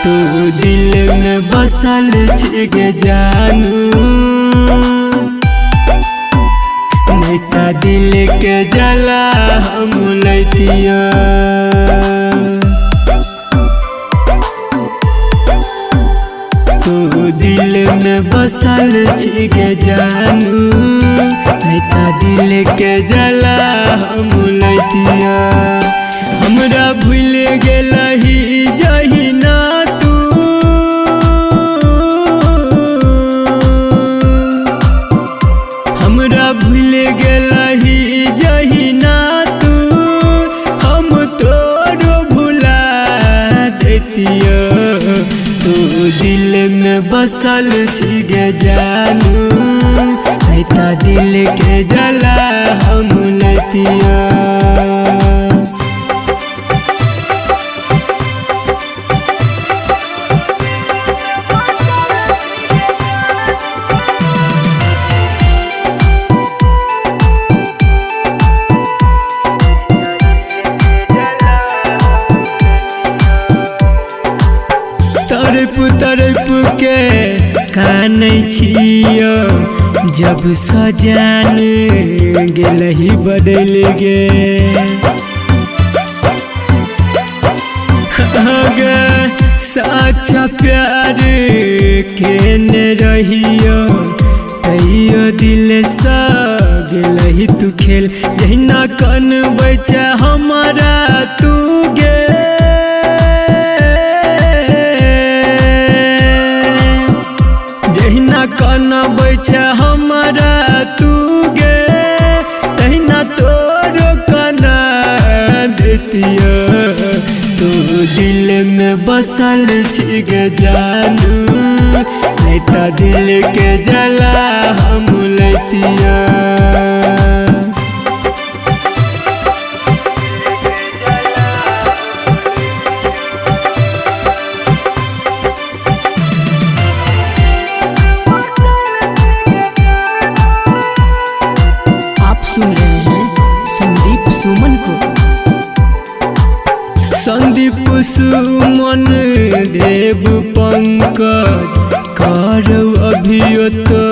तू दिल में बसल छिगे जानू, नैता दिल के जला हम लैतिया। तू दिल में बसल छिगे जानू, नैता दिल के जला हम लैतिया। हमरा भूल गेलही जही ना तू, हमरा भूल गेलही जही ना तू, हम तोरो भुला देतिया। तू दिल में बसल छिगे जानू, नैता दिल के जला हम लैतिया। तड़प तड़प के कानै छियो, जब सजान गेलही बदल गे। सच्चा प्यार केने रहियो, तैयो दिल सा गेलही तू खेल। जहिना कन बचा हमारा तू गे, कन बैठा हमारा तू गे, तहिना तोरो कना देतिया। तू दिल में बसल छिगे जानू, नैता दिल के जला हम लैतिया। सुन रहे हैं संदीप सुमन को। संदीप सुमन देव पंकज करो अभियो तो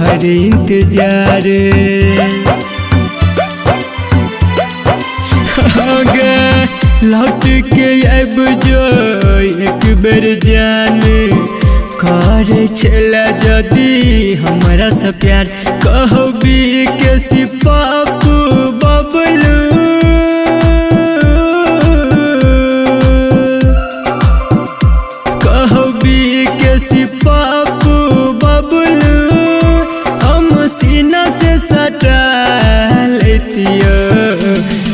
हर इंतजार। लौट के अब जो एक बेर जान, करे छला जदी हमरा से प्यार। कहबी के सिपापू बबलू, कहबी के सिपापू बबलू, हम सीना से सटा लेतिया।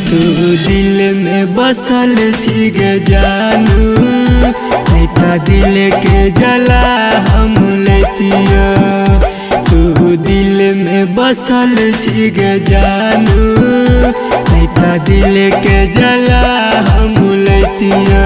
तू दिल में बसल छिगे जानू, नैता दिल के जला हम लैतिया। तू दिल में बसल छिगे जानू, नैता दिल के जला हम लैतिया।